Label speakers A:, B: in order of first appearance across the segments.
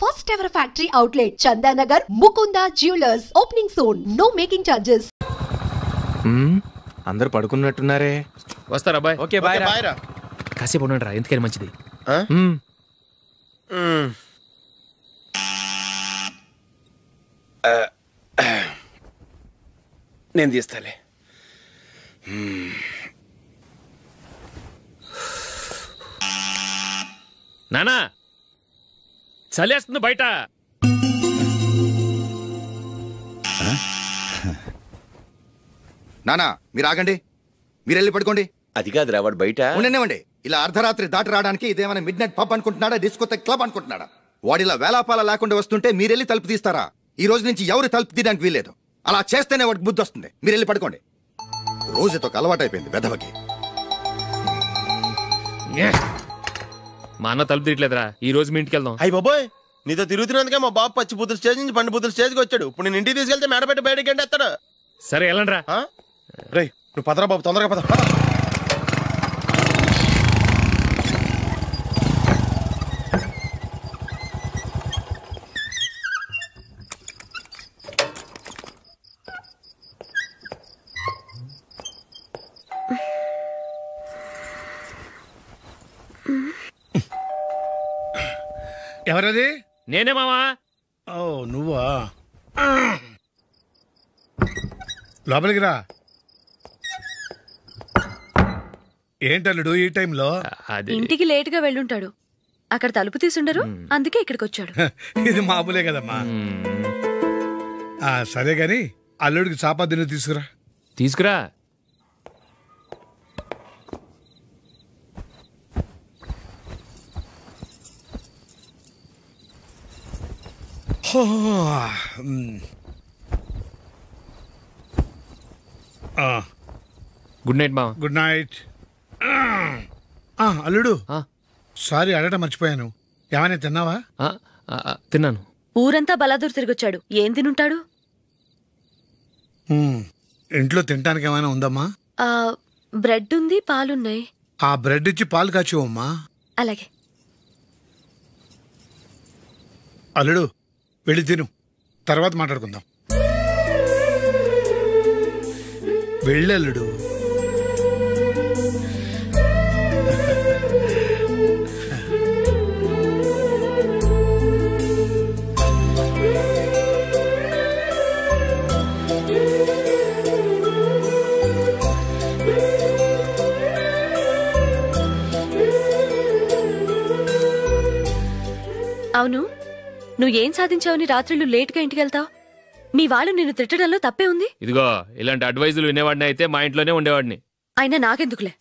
A: First ever factory outlet, Chandanagar, Mukunda Jewelers. Opening soon. No making charges.
B: అందరూ పడుకున్నట్టున్నారే.
C: వస్తారా bye?
B: Okay bye రా.
C: కాసేపు ఉండండి రా, ఎందుకని మంచిది.
B: నేను తీస్తాలే.
C: నానా చలేస్తుంది బయట.
D: నానా మీరు ఆగండి, మీరు వెళ్ళి పడుకోండి.
B: అది కాదురా, వాడు బయట
D: ఉండనివ్వండి. ఇలా అర్ధరాత్రి దాటి రావడానికి ఇదేమైనా mid night pub అనుకుంటున్నాడా, discotheque club అనుకుంటున్నాడా? వాడిలా వేలాపాల లేకుండా వస్తుంటే మీరెళ్ళి తలుపు తీస్తారా? ఈ రోజు నుంచి ఎవరు తలుపు తీయడానికి వీల్లేదు. అలా చేస్తేనే వాడికి బుద్ధి వస్తుంది. మీరు వెళ్ళి పడుకోండి. రోజుతో అలవాటు అయిపోయింది వెధవకి.
C: మా అన్న తలుపు తీయట్లేదురా, ఈ రోజు మీ ఇంటికి వెళ్దాం.
E: అయ్యి బాబోయ్, నీతో తిరుగుతున్నందుకే మా బాబు పచ్చి బుద్ధుల స్టేజ్ నుంచి పండు బుద్ధుల స్టేజ్కి వచ్చాడు. ఇప్పుడు నేను ఇంటికి తీసుకెళ్తే మేడపెట్టి బయటకి ఎండేస్తాడు.
C: సరే వెళ్ళండి రా.
E: రే నువ్వు పదరా బాబు, తొందరగా పద.
F: ఎవరది?
C: నేనే మావా.
F: ఓ నువ్వా? లోపలికి రా. ఏంటల్లుడు ఈ టైంలో?
G: ఇంటికి లేట్ గా వెళ్ళుంటాడు, అక్కడ తలుపు తీసుండరు, అందుకే ఇక్కడికి వచ్చాడు.
F: ఇది మామూలే కదమ్మా. సరే గాని అల్లుడికి చాపాదిని తీసుకురా.
C: తీసుకురా. గుడ్ నైట్ మావా.
F: Good night. అల్లుడు సారీ అడగటం మర్చిపోయాను. ఏమైనా తిన్నావా?
C: తిన్నాను.
G: ఊరంతా బలాదూర్ తిరిగొచ్చాడు, ఏం తినుంటాడు?
F: ఇంట్లో తినటానికి ఏమైనా ఉందమ్మా?
G: బ్రెడ్ ఉంది, పాలున్నాయి.
F: ఆ బ్రెడ్ ఇచ్చి పాలు కాచివమ్మా.
G: అలాగే.
F: అల్లుడు వెళ్ళి తిను, తర్వాత మాట్లాడుకుందాం. వెళ్ళల్లుడు.
G: అవును, నువ్వేం సాధించావని రాత్రులు లేట్గా ఇంటికి వెళ్తావు? మీ వాళ్ళు నిన్ను తిట్టడంలో తప్పే ఉంది?
C: ఇదిగో ఇలాంటి అడ్వైజులు వినేవాడిని అయితే మా ఇంట్లోనే ఉండేవాడిని.
G: అయినా నాకెందుకులే.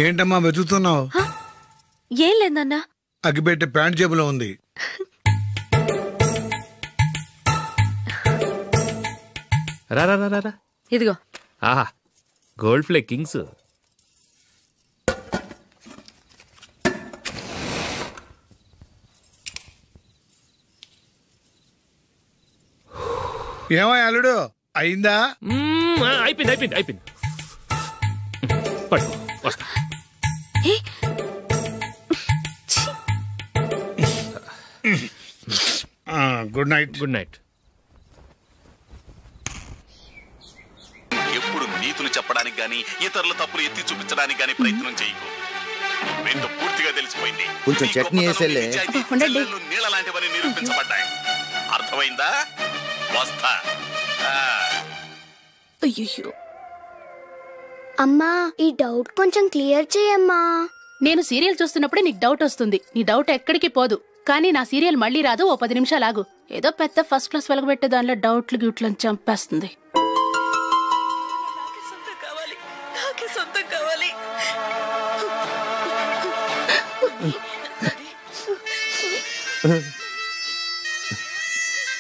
F: ఏంటమ్మా వెతుకుతున్నావు?
G: ఏం లేదన్నా.
F: అగ్గిపెట్టే ప్యాంట్ జేబులో ఉంది.
C: రా.
G: ఇదిగో.
C: ఆహా, గోల్డ్ ఫ్లే కింగ్స్.
F: ఏమో అల్లుడు అయిందా?
C: అయిపోయింది. పట్టు వస్తా.
F: Good night.
C: Good night.
H: ఎప్పుడు నీతులు చెప్పడానికి గాని ఇతరుల తప్పులు ఎత్తి చూపించడానికి గాని ప్రయత్నం చేయకు. రెండు పూర్తిగా తెలిసిపోయింది.
D: కొంచెం చట్నీ వేసేలే.
H: నీళ్ళ లాంటివని నిరూపించబడ్డాయి. అర్థమైందా? వస్తా.
I: అయ్యో అమ్మా, ఈ డౌట్ కొంచెం క్లియర్ చేయమ్మా.
J: నేను సీరియల్ చూస్తున్నప్పుడే నీకు డౌట్ వస్తుంది. నీ డౌట్ ఎక్కడికి పోదు. కానీ నా సీరియల్ మళ్ళీ రాదు. ఓ 10 నిమిషాలు ఆగు. ఏదో పెద్ద ఫస్ట్ క్లాస్ వెలగబెట్టే దానిలో డౌట్లు గ్యూట్లను చంపేస్తుంది.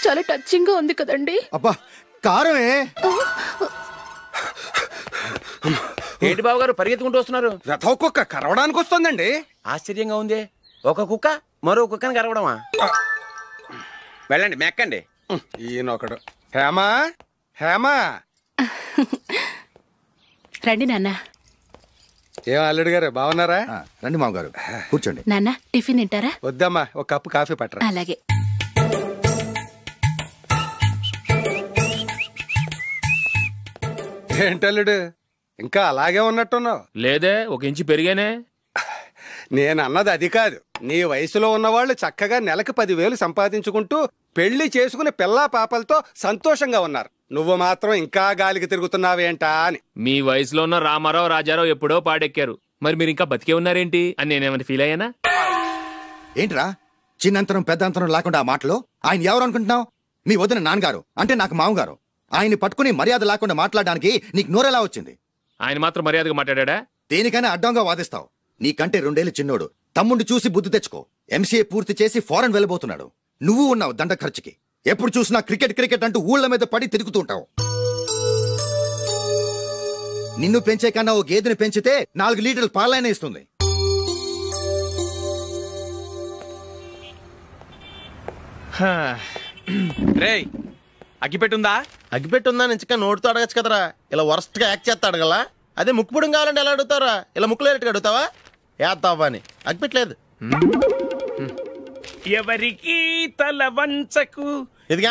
J: చాలా టచింగ్ గా ఉంది కదండి.
D: అబ్బా కారమే.
B: ఏంటి బాబు గారు పరిగెత్తుకుంటూ వస్తున్నారు?
E: రథ కుక్క కరవడానికి వస్తుందండి.
B: ఆశ్చర్యంగా ఉంది. ఒక కుక్క మరో కుక్కని కరవడమా? వెళ్ళండి మెక్కండి.
E: ఈయనొకడు. హేమా
J: రండి నాన్న.
K: ఏం అల్లుడు గారు బాగున్నారా?
D: రండి మామగారు కూర్చోండి.
J: నాన్న టిఫిన్ తింటారా?
K: వద్దమ్మా, ఒక కప్పు కాఫీ పట్టరా.
J: అలాగే.
K: ఏంటల్లుడు ఇంకా అలాగే ఉన్నట్టున్నావు?
C: లేదే, ఒక ఇంచు పెరిగానే.
K: నేను అన్నది అది కాదు. నీ వయసులో ఉన్నవాళ్ళు చక్కగా నెలకు 10,000 సంపాదించుకుంటూ పెళ్లి చేసుకుని పిల్లా పాపలతో సంతోషంగా ఉన్నారు. నువ్వు మాత్రం ఇంకా గాలికి తిరుగుతున్నావేంటా అని.
C: మీ వయసులో ఉన్న రామారావు రాజారావు ఎప్పుడో పాడెక్కారు, మరి మీరు ఇంకా బతికే ఉన్నారేంటి అని నేనేమైనా ఫీల్ అయ్యానా?
D: ఏంట్రా చిన్నంతరం పెద్దంతరం లేకుండా ఆ మాటలు? ఆయన ఎవరు అనుకుంటున్నావు? మీ వదిన నాన్నగారు, అంటే నాకు మామగారు. ఆయన్ని పట్టుకుని మర్యాద లేకుండా మాట్లాడడానికి నీకు నోరెలా వచ్చింది?
C: ఆయన మాత్రం మర్యాదగా మాట్లాడా?
D: దేనికైనా అడ్డంగా వాదిస్తావు. నీకంటే 2 ఏళ్ళు చిన్నోడు. తమ్ముడు చూసి బుద్ధి తెచ్చుకో. ఎంసీఏ పూర్తి చేసి ఫారెన్ వెళ్ళబోతున్నాడు. నువ్వు ఉన్నావు దండ ఖర్చుకి. ఎప్పుడు చూసినా క్రికెట్ క్రికెట్ అంటూ ఊళ్ళ మీద పడి తిరుగుతూ ఉంటావు. నిన్ను పెంచే కన్నా ఓ గేదెని పెంచితే 4 లీటర్లు పాలైనా ఇస్తుంది.
E: రేయ్, అగ్గిపెట్టుందా? అగ్గిపెట్టుందా నుంచి నోటితో అడగచ్చు కదరా. ఇలా వరస్ట్ గా యాక్ట్ చేస్తా అడగలా? అదే ముక్కుపుడు కావాలంటే ఎలా అడుగుతారా? ఇలా ముక్కులేటట్టు అడుగుతావా? ఏత్తావా అని. అగ్గిపెట్టలేదు.
L: ఎవరికి తల వంచకు.
E: ఇది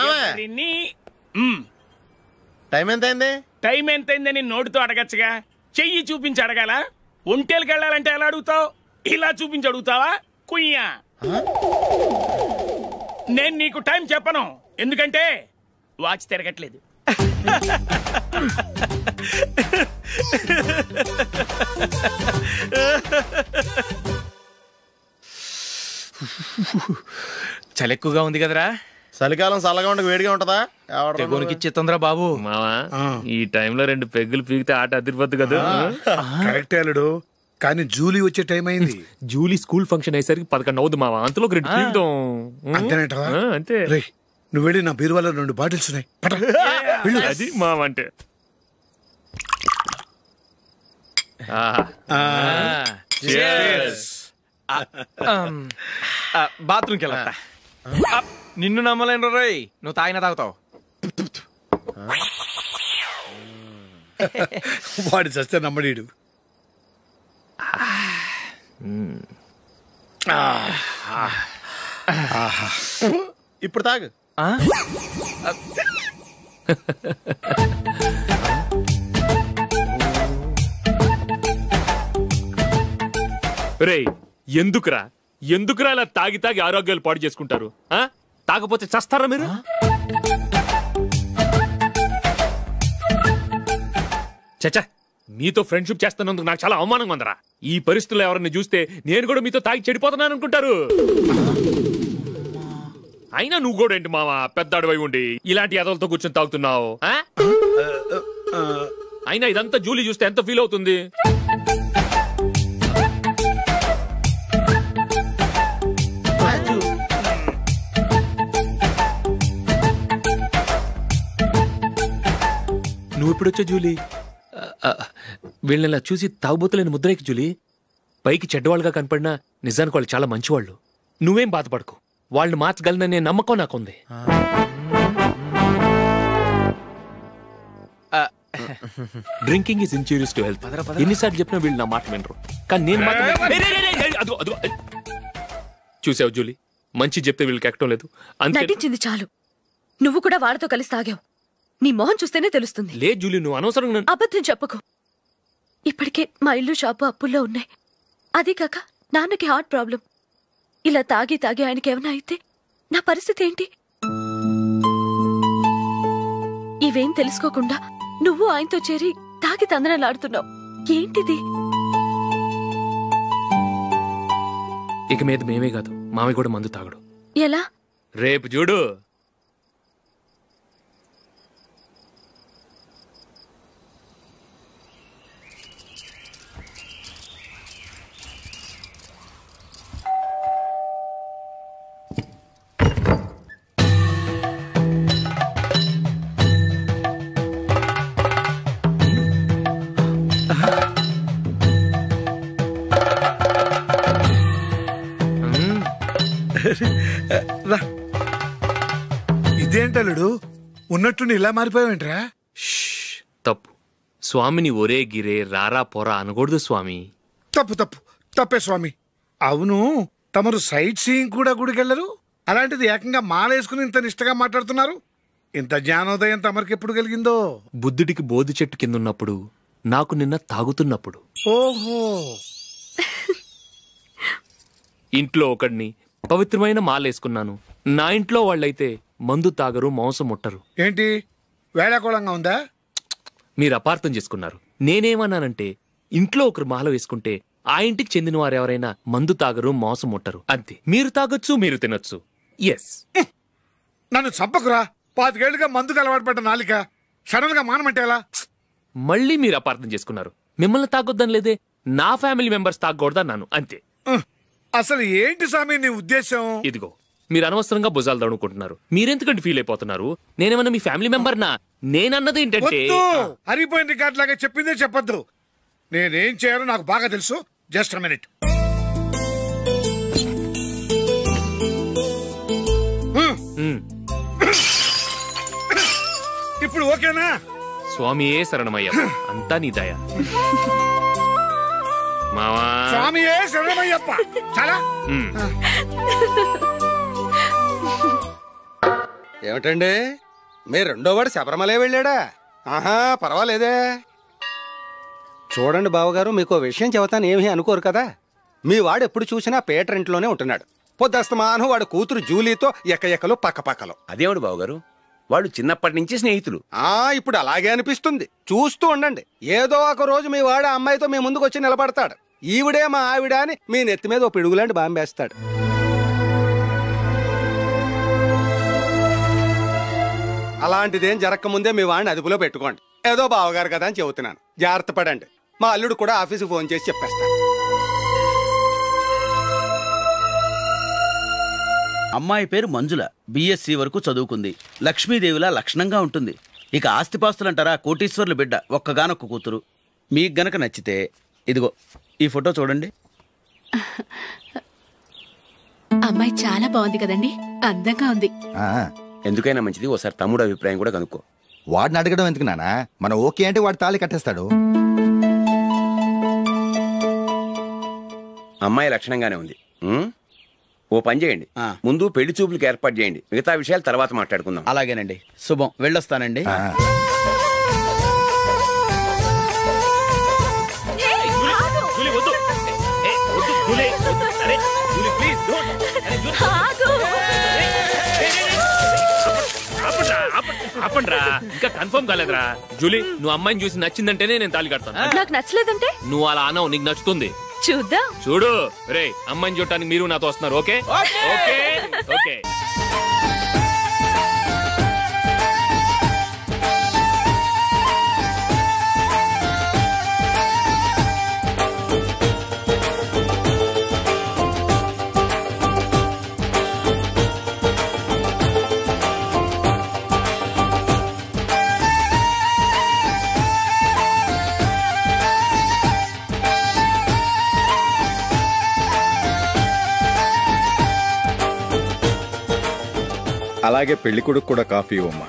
E: టైం ఎంతైంది?
L: టైం ఎంతైందని నోటితో అడగచ్చుగా, చెయ్యి చూపించి అడగాల? ఒంటేలకు వెళ్ళాలంటే ఎలా అడుగుతావు? ఇలా చూపించి అడుగుతావా? కుయ్యా, నేను నీకు టైం చెప్పను, ఎందుకంటే వాచ్ తిరగట్లేదు.
M: చలి ఎక్కువగా ఉంది కదరా.
E: చలికాలం చల్లగా ఉండక వేడిగా ఉంటదా?
M: తెగోనికి ఇచ్చేతుందిరా బాబు.
C: మావా, ఈ టైంలో 2 పెగ్గులు పీకితే ఆట అదిరిపోద్దు కదా.
F: కరెక్టే అల్లుడు, కానీ జూలీ వచ్చే టైం అయింది.
C: జూలీ స్కూల్ ఫంక్షన్ అయ్యేసరికి 11 అవుద్ది మావా. అంతలో 2 పీకుతాం. అంతే.
F: నువ్వు వెళ్ళి నా బీరువాలో 2 బాటిల్స్ ఉన్నాయి.
C: అది మావా అంటే.
M: బాత్రూమ్కి వెళ్ళా. నిన్ను నమ్మలేను రోయ్, నువ్వు తాగినా తాగుతావు.
F: వాడి చస్తే నమ్మడీడు.
E: ఇప్పుడు తాగు.
C: రేయ్, ఎందుకురా ఇలా తాగి ఆరోగ్యాలు పాడు చేసుకుంటారు? తాగపోతే చస్తారా మీరు? చచ్చా, మీతో ఫ్రెండ్షిప్ చేస్తున్నందుకు నాకు చాలా అవమానంగా ఉందరా. ఈ పరిస్థితుల్లో ఎవరిని చూస్తే నేను కూడా మీతో తాగి చెడిపోతున్నాను అనుకుంటారు. అయినా నువ్వు కూడా ఏంటి మావా, పెద్ద అడవై ఉండి ఇలాంటి ఎదలతో కూర్చొని తాగుతున్నావు? అయినా ఇదంతా జూలీ చూస్తే ఎంత ఫీల్ అవుతుంది? నువ్వు ఎప్పుడొచ్చా జూలీ? వీళ్ళని ఇలా చూసి తాగుబోతులేని ముద్రేకి జూలీ. పైకి చెడ్డవాళ్ళుగా కనపడినా నిజానికి వాళ్ళు చాలా మంచివాళ్ళు. నువ్వేం బాధపడకు, వాళ్ళని మార్చగలననే నమ్మకం నాకుంది. Drinking is injurious to health. ఎన్నిసార్లు చెప్పినా వీళ్ళు నా మాట వినరు, కానీ నేను మాత్రం. చూసావు జూలీ, మంచి చెప్తే వీళ్ళకి ఎక్కడం లేదు.
G: నటించింది చాలు. నువ్వు కూడా వాళ్ళతో కలిసి తాగావు. నీ మొహం చూస్తేనే తెలుస్తుంది.
C: లే జూలీ, నువ్వు అనవసరంగా
G: అబద్ధం చెప్పకు. ఇప్పటికే మా ఇల్లు షాపు అప్పుల్లో ఉన్నాయి. అదే కాక నాన్నకి హార్ట్ ప్రాబ్లం. ఇలా తాగి ఆయనకి ఏమైనా అయితే నా పరిస్థితి ఏంటి? ఇవేం తెలుసుకోకుండా నువ్వు ఆయనతో చేరి తాగి తందనలాడుతున్నావు. ఏంటిది?
C: ఇక మీద మేమే కాదు, మావి కూడా మందు తాగడు.
G: ఎలా?
C: రేపు చూడు.
F: ఇదేంటలుడు ఉన్నట్టుండి ఇలా మారిపోయావేంట్రా?
C: తప్పు. స్వామిని ఒరే గిరే రారా పోరా అనకూడదు స్వామి.
F: తప్పే స్వామి. అవును, తమరు సైట్ సీయింగ్ కూడా గుడికెళ్లరు, అలాంటిది ఏకంగా మాలేసుకుని ఇంత నిష్టగా మాట్లాడుతున్నారు. ఇంత జ్ఞానోదయం తమరికి ఎప్పుడు కలిగిందో?
C: బుద్ధుడికి బోధి చెట్టు కిందున్నప్పుడు, నాకు నిన్న తాగుతున్నప్పుడు.
F: ఓహో.
C: ఇంట్లో ఒకడిని పవిత్రమైన మాలేసుకున్నాను. నా ఇంట్లో వాళ్ళైతే మందు తాగరు, మాంసం ముట్టరు.
F: ఏంటి వేళాకోళంగా ఉందా?
C: మీరు అపార్థం చేసుకున్నారు. నేనేమన్నానంటే ఇంట్లో ఒకరు మాల వేసుకుంటే ఆ ఇంటికి చెందిన వారు ఎవరైనా మందు తాగరు, మాంసం ముట్టరు, అంతే. మీరు తాగొచ్చు, మీరు తినొచ్చు. ఎస్.
F: నన్ను చంపకురా. 5 ఏళ్లుగా మందుకు అలవాటు పడ్డ నాలిక సడన్ గా మానమంటే ఎలా?
C: మళ్ళీ మీరు అపార్థం చేసుకున్నారు. మిమ్మల్ని తాగొద్దని లేదే, నా ఫ్యామిలీ మెంబర్స్ తాగకూడదన్నాను, అంతే.
F: అసలు ఏంటి స్వామి నీ ఉద్దేశం?
C: ఇదిగో, మీరు అనవసరంగా భుజాలు దడుకుంటున్నారు. మీరెందుకంటే ఫీల్ అయిపోతున్నారు? నేనేమన్నా మీ ఫ్యామిలీ మెంబర్నా? నేనన్నది ఏంటంటే
F: హరిపోయిన రికార్డ్ లాగా చెప్పిందే చెప్పద్దు. నేనేం చేయాలో నాకు బాగా తెలుసు. Just minute. ఇప్పుడు ఓకేనా?
C: స్వామియే శరణమయ్య, అంతా నీ దయ. మావా
F: స్వామియే శరణమయ్యప్ప. చాలా
K: ఏమిటండి, మీ రెండోవాడు శబరిమలే వెళ్ళాడా? ఆహా, పర్వాలేదే. చూడండి బావగారు, మీకు విషయం చెబుతాను, ఏమీ అనుకోరు కదా. మీ వాడు ఎప్పుడు చూసినా పేటర్ ఇంట్లోనే ఉంటున్నాడు. పొద్దస్తమానం వాడు కూతురు జూలీతో ఎక్కలు పక్కపక్కలు.
B: అదేమిటి బావగారు, వాళ్ళు చిన్నప్పటి నుంచి స్నేహితులు.
K: ఇప్పుడు అలాగే అనిపిస్తుంది. చూస్తూ ఉండండి, ఏదో ఒక రోజు మీ వాడు అమ్మాయితో మీ ముందుకు వచ్చి నిలబడతాడు. ఈవిడే మా ఆవిడ అని మీ నెత్తి మీద ఓ పిడుగులాంటి బాంబేస్తాడు. అలాంటిదేం జరగకముందే మీ వాడిని అదుపులో పెట్టుకోండి. ఏదో బావగారు కదా అని చెబుతున్నాను, జాగ్రత్త పడండి. మా అల్లుడు కూడా ఆఫీసుకు ఫోన్ చేసి చెప్పేస్తాను.
N: అమ్మాయి పేరు మంజుల, బిఎస్సి వరకు చదువుకుంది. లక్ష్మీదేవిలా లక్షణంగా ఉంటుంది. ఇక ఆస్తిపాస్తులంటారా, కోటీశ్వర్ల బిడ్డ, ఒక్కగానొక్క కూతురు. మీకు గనక నచ్చితే ఇదిగో ఈ ఫోటో చూడండి.
J: అమ్మాయి చాలా బాగుంది కదండి, అందంగా ఉంది.
B: ఎందుకైనా మంచిది ఓసారి తమ్ముడు అభిప్రాయం కూడా కనుక్కో.
D: వాడిని అడగడం ఎందుకు నానా? మనం ఓకే అంటే వాడు తాళి కట్టేస్తాడు.
B: అమ్మాయి లక్షణంగానే ఉంది. ఓ పని చేయండి, ముందు పెళ్లి చూపులకు ఏర్పాటు చేయండి, మిగతా విషయాలు తర్వాత మాట్లాడుకుందాం.
N: అలాగేనండి. శుభం, వెళ్ళొస్తానండి.
C: ఆపండ్రా, ఇంకా కన్ఫర్మ్ కాలేదురా. జూలీ, నువ్వు అమ్మాయిని చూసి నచ్చిందంటేనే నేను తాళి కడతాను.
G: నాకు నచ్చలేదంటే
C: నువ్వు అలా అనవు, నీకు నచ్చుతుంది.
G: చూద్దాం.
C: చూడు రే, అమ్మాయిని చూడటానికి మీరు నాతో వస్తున్నారు. Okay okay okay.
O: అలాగే పెళ్లి కొడుకు కూడా కాఫీ ఇవ్వమ్మా.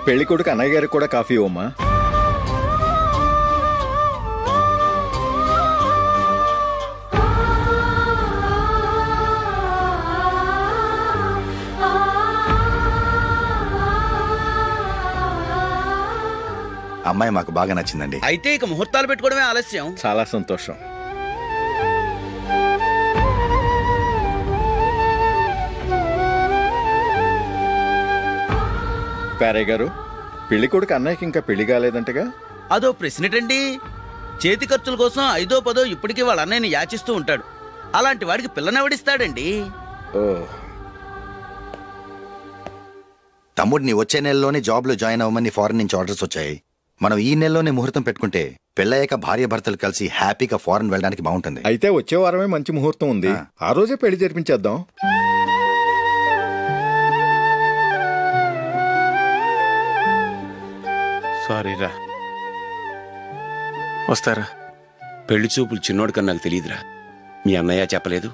O: పెళ్లి కొడుకు అన్నయ్య గారికి కూడా కాఫీ ఇవ్వమ్మా.
D: అమ్మాయి మాకు బాగా నచ్చిందండి.
N: అయితే ఇక ముహూర్తాలు పెట్టుకోవడమే ఆలస్యం.
O: చాలా సంతోషం. పేరయ్య గారు, పెళ్లి కొడుకు అన్నయ్యకి ఇంకా పెళ్లి కాలేదంటగా?
N: అదో ప్రశ్నటండి. చేతి ఖర్చుల కోసం 5దో 10దో ఇప్పటికీ వాళ్ళ అన్నయ్యని యాచిస్తూ ఉంటాడు. అలాంటి వాడికి పిల్లనెవడిస్తాడండి?
O: ఓ,
D: తమ్ముడిని వచ్చే నెలలోనే జాబ్లో జాయిన్ అవ్వమని ఫారెన్ నుంచి ఆర్డర్స్ వచ్చాయి. మనం ఈ నెలలోనే ముహూర్తం పెట్టుకుంటే పెళ్ళయ్యాక భార్య భర్తలు కలిసి హ్యాపీగా ఫారెన్ వెళ్ళడానికి బాగుంటుంది.
O: అయితే వచ్చే వారమే మంచి ముహూర్తం ఉంది, ఆ రోజే పెళ్లి జరిపించేద్దాం.
E: సారీరా. వస్తారా?
B: పెళ్లి చూపులు చిన్నోడు కన్నా నాకు తెలియదురా. మీ అన్నయ్య చెప్పలేదు,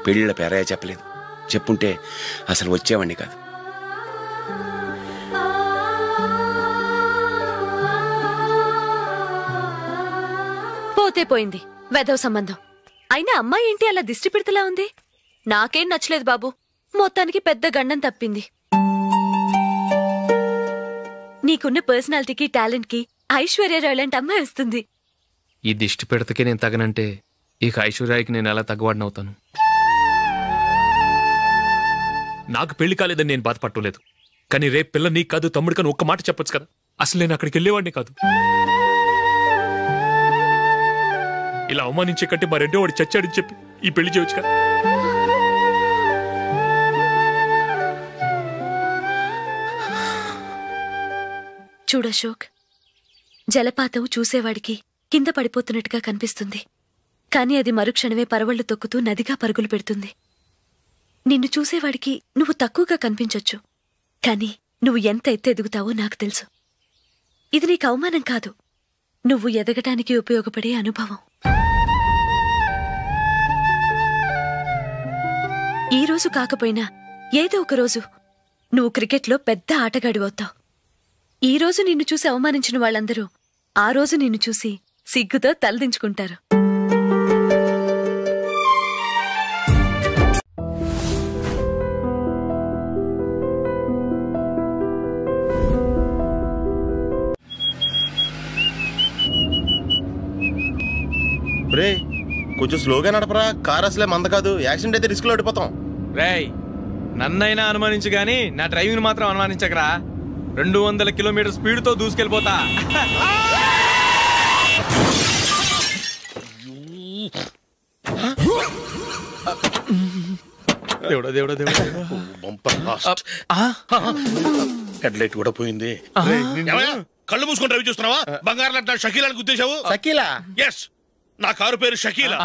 B: పెళ్ళిళ్ళ పేరయ్య చెప్పలేదు. చెప్పుంటే అసలు వచ్చేవాడిని కాదు.
G: పోతే పోయింది వెధవ సంబంధం. అయినా అమ్మాయి ఏంటి అలా దిష్టి పెడతలా ఉంది? నాకేం నచ్చలేదు బాబు. మొత్తానికి పెద్ద గండం తప్పింది. నీకున్న పర్సనాలిటీకి టాలెంట్ కి ఐశ్వర్యరాయ్ లాంటి అమ్మాయి వస్తుంది.
C: ఈ దిష్టి పెడతకే నేను తగనంటే ఇక ఐశ్వర్యాకి నేను ఎలా తగ్గవాడినవుతాను? నాకు పెళ్లి కాలేదని నేను బాధపట్టలేదు, కానీ రేపు పిల్ల నీకు కాదు తమ్ముడు కానీ ఒక్క మాట చెప్పొచ్చు కదా. అసలు నేను అక్కడికి వెళ్ళేవాడిని కాదు. ఇలా అవమానించే కంటే మా రెండో వాడు చచ్చాడని చెప్పి ఈ పెళ్లి చేయొచ్చు కదా.
G: చూడశోక్, జలపాతం చూసేవాడికి కింద పడిపోతున్నట్టుగా కనిపిస్తుంది, కానీ అది మరుక్షణమే పరవళ్లు తొక్కుతూ నదిగా పరుగులు పెడుతుంది. నిన్ను చూసేవాడికి నువ్వు తక్కువగా కనిపించొచ్చు, కానీ నువ్వు ఎంత ఎత్తు ఎదుగుతావో నాకు తెలుసు. ఇది నీకు అవమానం కాదు, నువ్వు ఎదగటానికి ఉపయోగపడే అనుభవం. ఈ రోజు కాకపోయినా ఏదో ఒక రోజు నువ్వు క్రికెట్లో పెద్ద ఆటగాడివవుతావు. ఈ రోజు నిన్ను చూసి అవమానించిన వాళ్ళందరూ ఆ రోజు నిన్ను చూసి సిగ్గుతో తలదించుకుంటారు.
E: రే కొంచెం స్లోగా నడపరా, కార్ అసలే మంద కాదు. యాక్సిడెంట్ అయితే రిస్క్ లో ఓడిపోతాం.
M: రేయ్ నన్నైనా అనుమానించు గాని నా డ్రైవింగ్ మాత్రం అనుమానించకరా. 200 కిలోమీటర్ స్పీడ్ తో దూసుకెళ్ళిపోతా. దేవుడా దేవుడా దేవుడా,
P: హెడ్ లైట్ కూడా పోయింది. కళ్ళు మూసుకొని డ్రైవ్ చూస్తున్నావా? బంగారం లాంటి షకీలాని గుర్తించావు?
E: షకీలా?
P: ఎస్, నా కారు పేరు Shakeela.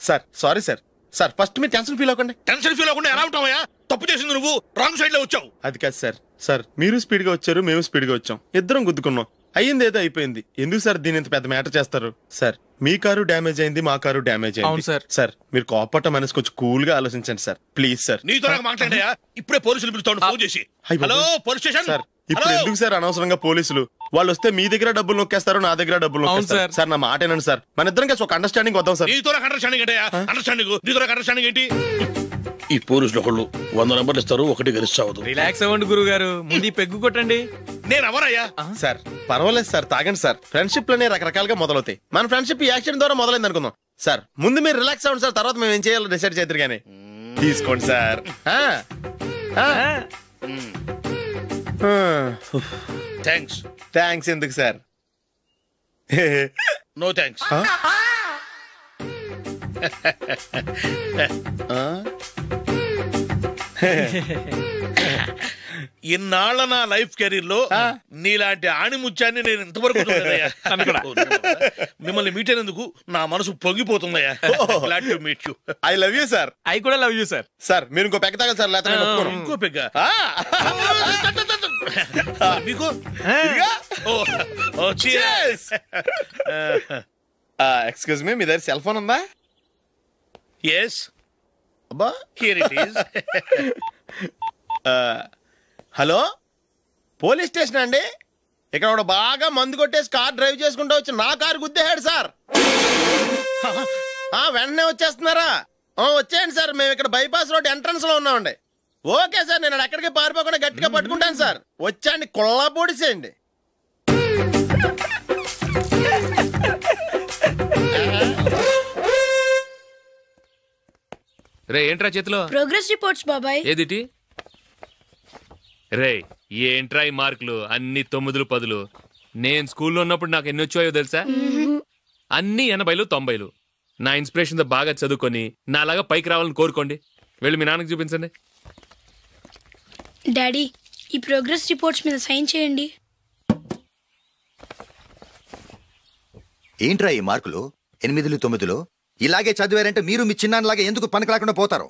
E: Sir sorry sir. Sir first మీరు టెన్షన్ ఫీల్ అవ్వకండి.
P: టెన్షన్ ఫీల్ అవ్వకుండా ఎలా ఉంటావయ్యా? తప్పు చేసింది నువ్వు, రాంగ్ సైడ్ లో వచ్చావు.
E: అది కాదు సార్. సార్ మీరు స్పీడ్ గా వచ్చారు, మేము స్పీడ్ గా వచ్చాం, ఇద్దరం గుద్దుకున్నాం. అయ్యింది ఏదో అయిపోయింది. ఎందుకు సార్ దీని ఇంత పెద్ద మ్యాటర్ చేస్తారు? సార్ మీ కారు డ్యామేజ్ అయింది, మా కారు డ్యామేజ్ అయింది. సార్ మీరు కోపట్ట మనసు కొంచెం కూల్ గా ఆలోచించండి సార్, ప్లీజ్ సార్.
P: నీతో నాకు మాట్లాడాయా? ఇప్పుడే పోలీసులు పిలుస్తాను, ఫోన్ చేసి. Hello police station.
E: సార్ ఇప్పుడు ఎందుకు సార్ అనవసరంగా పోలీసులు? వాళ్ళు వస్తే మీ దగ్గర డబ్బులు నొక్కేస్తారు, నా దగ్గర డబ్బులు నొక్కేస్తారు. సార్ నా మాట ఏనండి సార్, మన ఇద్దరం కలిసి ఒక అండర్స్టాండింగ్ వద్దాం సార్.
P: నీతో నాకు అండర్స్టాండింగ్ ఏంటయ్యా? అండర్స్టాండింగ్ నీతో నాకు అండర్స్టాండింగ్ ఏంటి? ఈ పోలీసులు ఒకళ్ళు 100 నెంబర్లు ఇస్తారు, ఒకటి గెలుస్తావదు.
M: రిలాక్స్ అవ్వండి గురువు గారు, ముందు పెగ్గు కొట్టండి.
P: నేను ఎవరయ్యా?
E: సార్ పర్వాలేదు సార్, తాగండి సార్. ఫ్రెండ్షిప్ లోనే రకరకాలుగా మొదలవుతాయి. మన ఫ్రెండ్షిప్ ఈ యాక్సిడెంట్ ద్వారా మొదలైంది అనుకుందాం. సార్ ముందు మీరు రిలాక్స్ అవ్వండి సార్, తర్వాత మేము ఏం చేయాలో డిసైడ్ చేద్దరు కానీ. తీసుకోండి సార్.
P: థ్యాంక్స్.
E: థ్యాంక్స్ ఎందుకు సార్?
P: No thanks. ఇన్నాళ్ళ నా లైఫ్ కెరీర్ లో నీలాంటి ఆణిముత్యాన్ని నేను ఇంతవరకు చూడలేదయ్యా. మిమ్మల్ని మీట్ అయినందుకు నా మనసు పొంగిపోతుందయ్యా. Glad to meet you.
E: I love you sir.
M: I కూడా లవ్ యూ సార్.
E: సార్ మీరు ఇంకో పెగ్గ తాగండి సార్, లేకపోతే
P: ఇంకో పెగ్గ మీకు.
E: ఎక్స్క్యూజ్ మీ, మీ దగ్గర సెల్ ఫోన్ ఉందా?
P: ఎస్ అబ్బా, here it is.
E: Hello police station అండి. ఇక్కడ ఒకడు బాగా మందు కొట్టేసి కార్ డ్రైవ్ చేసుకుంటూ వచ్చి నా కారు గుద్దేశాడు సార్. వెంటనే వచ్చేస్తున్నారా? వచ్చేయండి సార్, మేము ఇక్కడ బైపాస్ రోడ్ ఎంట్రన్స్ లో ఉన్నామండి. ఓకే సార్, నేను ఎక్కడికి పారిపోకుండా గట్టిగా పట్టుకుంటాను సార్. వచ్చాండి, కుళ్ళ పొడిసేయండి.
C: రే ఏంట్రా చేతిలో?
Q: ప్రోగ్రెస్ రిపోర్ట్స్ బాబాయ్.
C: ఏదిటి? రే ఏంట్రా ఈ మార్కులు అన్ని 9, 10? నేను స్కూల్లో ఉన్నప్పుడు నాకు ఎన్ని వచ్చాయో తెలుసా? అన్ని 80, 90. నా ఇన్స్పిరేషన్ తో బాగా చదువుకొని నాలాగా పైకి రావాలని కోరుకోండి. వెళ్ళి మీ నాన్నకి చూపించండి.
Q: డాడీ ఈ ప్రోగ్రెస్ రిపోర్ట్స్ మీద సైన్ చేయండి.
D: ఏంట్రా ఈ మార్కులు 8, 9? ఇలాగే చదివారంటే మీరు మీ చిన్నాన్నలాగా ఎందుకు పనికిలాకుండా పోతారు?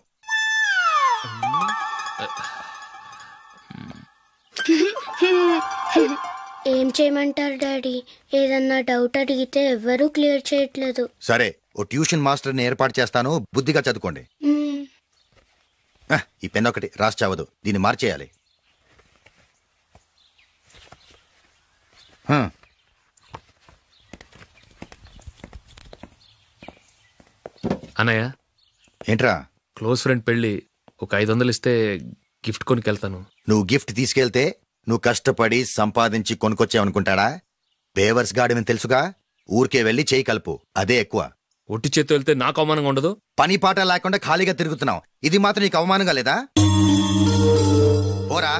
I: ఏం చేయమంటారు డాడీ? ఏదన్నా డౌట్ అడిగితే ఎవ్వరూ క్లియర్ చేయట్లేదు.
D: సరే, ఓ ట్యూషన్ మాస్టర్ని ఏర్పాటు చేస్తాను, బుద్ధిగా చదువుకోండి. ఈ పెన్ ఒకటి రాసి చావదు, దీన్ని మార్చేయాలి.
C: అన్నయ్య,
D: ఏంట్రా?
C: క్లోజ్ ఫ్రెండ్ పెళ్లి, ఒక 500 ఇస్తే గిఫ్ట్ కొనుకెళ్తాను.
D: నువ్వు గిఫ్ట్ తీసుకెళ్తే నువ్వు కష్టపడి సంపాదించి కొనుక్కొచ్చావనుకుంటాడా? బేవర్స్ గాడమని తెలుసుగా, ఊరికే వెళ్ళి చేయి కలుపు, అదే ఎక్కువ.
C: ఒట్టి చేత్తో వెళ్తే నాకు అవమానంగా ఉండదు?
D: పని పాట లేకుండా ఖాళీగా తిరుగుతున్నావు, ఇది మాత్రం నీకు అవమానంగా లేదా? పోరా.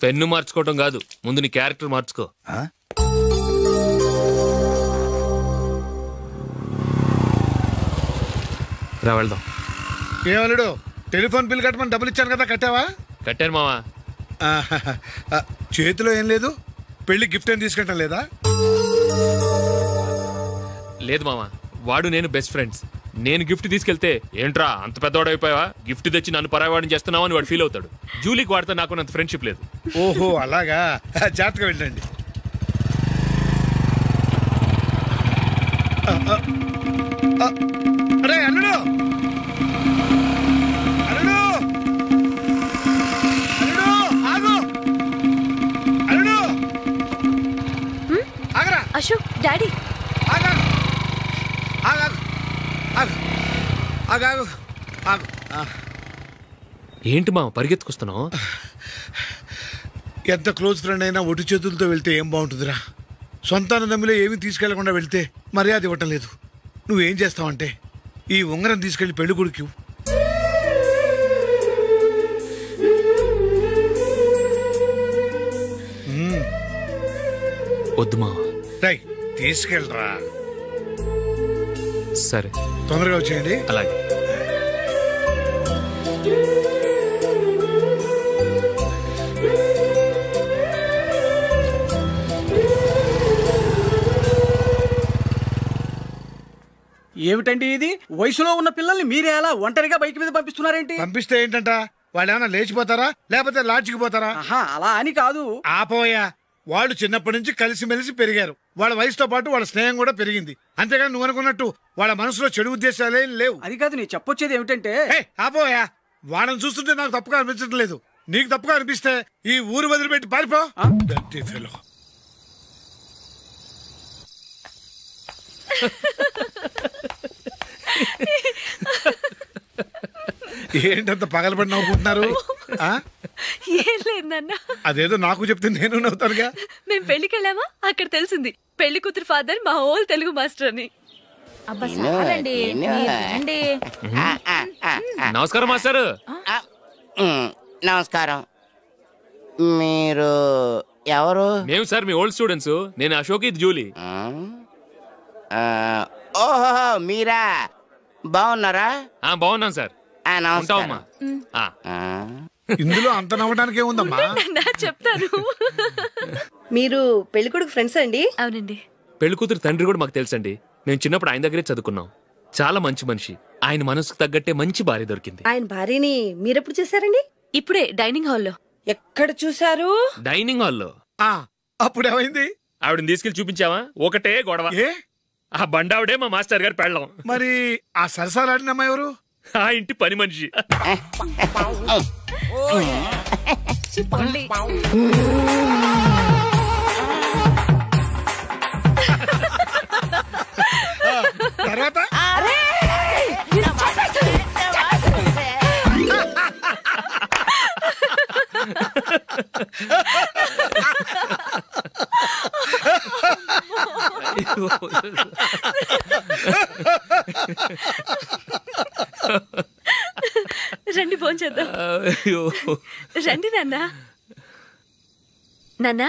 C: పెన్ను మార్చుకోవటం కాదు, ముందు నీ క్యారెక్టర్ మార్చుకో. రా వెళ్దాం.
F: ఏమలుడు, టెలిఫోన్ బిల్ కట్టమని డబ్బులు ఇచ్చాను కదా, కట్టావా?
C: కట్టాను మావా.
F: చేతిలో ఏం లేదు, పెళ్లి గిఫ్ట్ ఏం తీసుకుంటాం లేదా?
C: లేదు మావా, వాడు నేను బెస్ట్ ఫ్రెండ్స్. నేను గిఫ్ట్ తీసుకెళ్తే ఏంట్రా అంత పెద్దవాడు అయిపోయావా, గిఫ్ట్ తెచ్చి నన్ను పరాయవాడిని చేస్తున్నావు అని వాడు ఫీల్ అవుతాడు. జూలీకి వాడితే నాకు అంత ఫ్రెండ్షిప్ లేదు.
F: ఓహో అలాగా, జాగ్రత్తగా వెళ్ళండి. అరే అల్లుడు, అల్లుడు, అల్లుడు, ఆగు, అల్లుడు, ఆగరా.
G: అశోక్, డాడీ,
F: ఆగు, ఆగు, ఆగు, ఆగు, ఆగు.
C: ఏంటి మా పరిగెత్తుకొస్తున్నావు?
F: ఎంత క్లోజ్ ఫ్రెండ్ అయినా ఒటి చేతులతో వెళ్తే ఏం బాగుంటుందిరా? సొంతాన నమ్మిలో ఏమీ తీసుకెళ్లకుండా వెళ్తే మర్యాద ఇవ్వటం లేదు. నువ్వేం చేస్తావంటే ఈ ఉంగరం తీసుకెళ్లి పెళ్లి కొడుకు
C: వద్దు మా.
F: తీసుకెళ్ళరా.
C: సరే,
F: తొందరగా వచ్చేయండి.
C: అలాగే.
R: ఏమిటండి ఇది? వయసులో ఉన్న పిల్లల్ని మీరే అలా ఒంటరిగా బైక్ మీద పంపిస్తున్నారేంటి?
F: పంపిస్తే ఏంటంట, వాళ్ళు ఏమైనా లేచిపోతారా లేకపోతే లాడ్జికి పోతారా?
R: అలా అని కాదు.
F: ఆపోయా, వాళ్ళు చిన్నప్పటి నుంచి కలిసిమెలిసి పెరిగారు. వాళ్ళ వయసుతో పాటు వాళ్ళ స్నేహం కూడా పెరిగింది. అంతేగాని నువ్వు అనుకున్నట్టు వాళ్ళ మనసులో చెడు ఉద్దేశాలేం లేవు.
R: అది కాదు, నేను చెప్పొచ్చేది ఏమిటంటే,
F: ఆపోయా, వాళ్ళని చూస్తుంటే నాకు తప్పుగా అనిపించడం లేదు. నీకు తప్పుగా అనిపిస్తే ఈ ఊరు వదిలిపెట్టి పారిపో. ఏంటంత పగలబడి నవ్వుకుంటున్నారు?
G: ఏం లేదు నాన్న,
F: అదేదో నాకు చెప్తే నేను నవ్వుతానుగా.
G: మేము పెళ్లికి వెళ్ళామా, అక్కడ తెలిసింది పెళ్లి కూతురు ఫాదర్ మా హోల్ తెలుగు మాస్టర్ అని.
C: నమస్కారం మాస్టర్.
S: నమస్కారం. మీరు ఎవరు?
C: మేము సార్ మీ ఓల్డ్ స్టూడెంట్స్. నేను అశోక్, ఇది జూలీ.
S: ఓహో మీరా, బాగున్నారా?
C: బాగున్నాను సార్. ఉంటావమ్మా.
F: ఇందులో అంత నవ్వడానికి ఏముందమ్మా?
G: చెప్తాను.
T: మీరు పెళ్ళికొడుకు ఫ్రెండ్స్ అండి?
G: అవునండి.
C: పెళ్లి కూతురు తండ్రి కూడా మాకు తెలుసండి. మేము చిన్నప్పుడు ఆయన దగ్గరే చదువుకున్నాం. చాలా మంచి మనిషి. ఆయన మనసుకు తగ్గట్టే మంచి భార్య దొరికింది.
T: ఆయన భార్యని మీరెప్పుడు చూసారండి?
G: ఇప్పుడే డైనింగ్ హాల్లో.
T: ఎక్కడ చూసారు?
C: డైనింగ్ హాల్లో.
F: అప్పుడు ఏమైంది?
C: ఆవిడని తీసుకెళ్లి చూపించావా? ఒకటే గొడవ. ఆ బండావిడే మా మాస్టర్ గారు పెళ్ళం.
F: మరి ఆ సరసాలాడిన అమ్మాయి ఎవరు?
C: ఆ ఇంటి పని మనిషి.
F: తర్వాత
G: రండి భోంచేద్దాం. రండి నాన్న. నాన్న,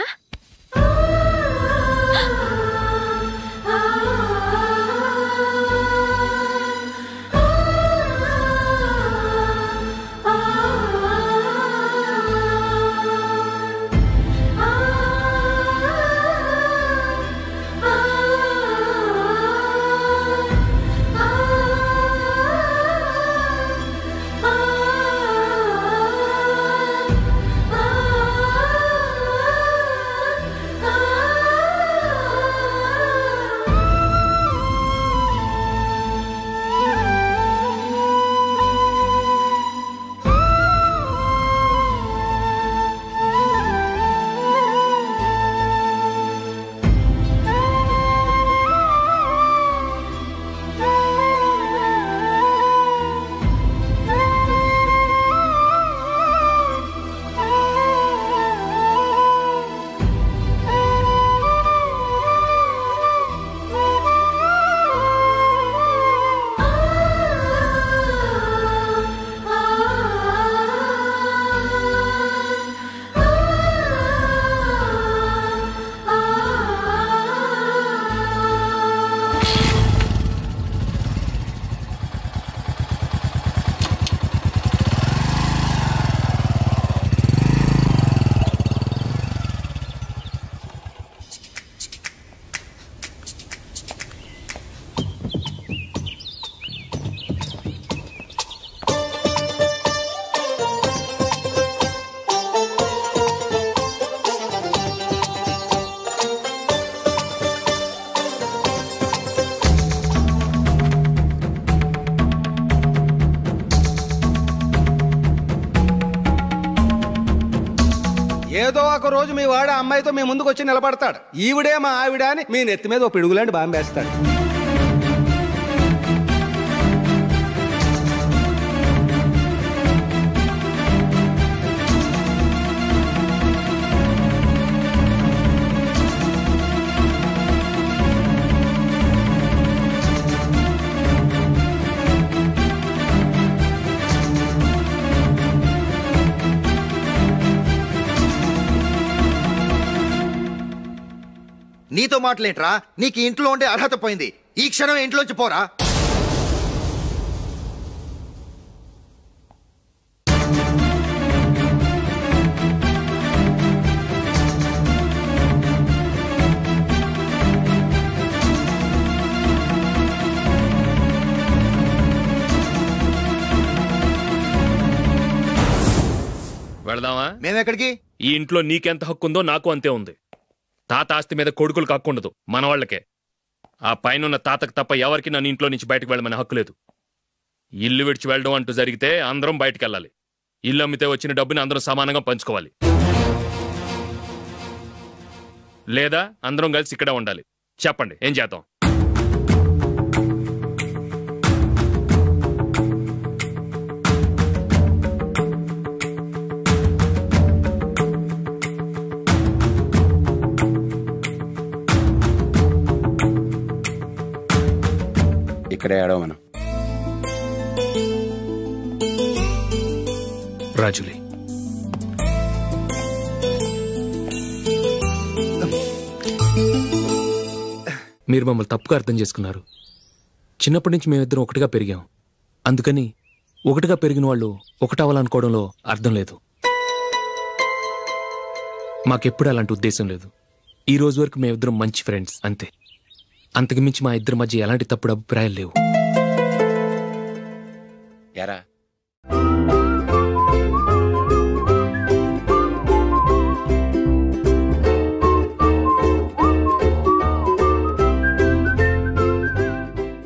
K: ఏదో ఒక రోజు మీ వాడు అమ్మాయితో మీ ముందుకు వచ్చి నిలబడతాడు. ఈవిడే మా ఆవిడ అని మీ నెత్తి మీద ఓ పిడుగులాంటి బాంబేస్తాడు.
D: నీతో మాటలేంట్రా? నీకు ఇంట్లో ఉండే అర్హత పోయింది. ఈ క్షణం ఇంట్లోంచి పోరా.
C: వెళదామా?
D: మేమెక్కడికి?
C: ఈ ఇంట్లో నీకెంత హక్కు ఉందో నాకు అంతే ఉంది. తాత ఆస్తి మీద కొడుకులు కాకుండదు, మన వాళ్లకే. ఆ పైన తాతకు తప్ప ఎవరికి నన్ను ఇంట్లో నుంచి బయటకు వెళ్ళమని హక్కు లేదు. ఇల్లు విడిచి వెళ్ళడం అంటూ జరిగితే అందరం బయటకు వెళ్ళాలి. ఇల్లు అమ్మితే వచ్చిన డబ్బుని అందరం సమానంగా పంచుకోవాలి. లేదా అందరం కలిసి ఇక్కడే ఉండాలి. చెప్పండి, ఏం చేద్దాం?
B: ఇక్కడే ఆడవమనం.
C: రాజులీ, మీరు మమ్మల్ని తప్పుగా అర్థం చేసుకున్నారు. చిన్నప్పటి నుంచి మేమిద్దరం ఒకటిగా పెరిగాం. అందుకని ఒకటిగా పెరిగిన వాళ్ళు ఒకటవ్వాలనుకోవడంలో అర్థం లేదు. మాకెప్పుడు అలాంటి ఉద్దేశం లేదు. ఈ రోజు వరకు మేమిద్దరం మంచి ఫ్రెండ్స్ అంతే. అంతకు మించి మా ఇద్దరి మధ్య ఎలాంటి తప్పుడు అభిప్రాయాలు లేవు.
B: యారా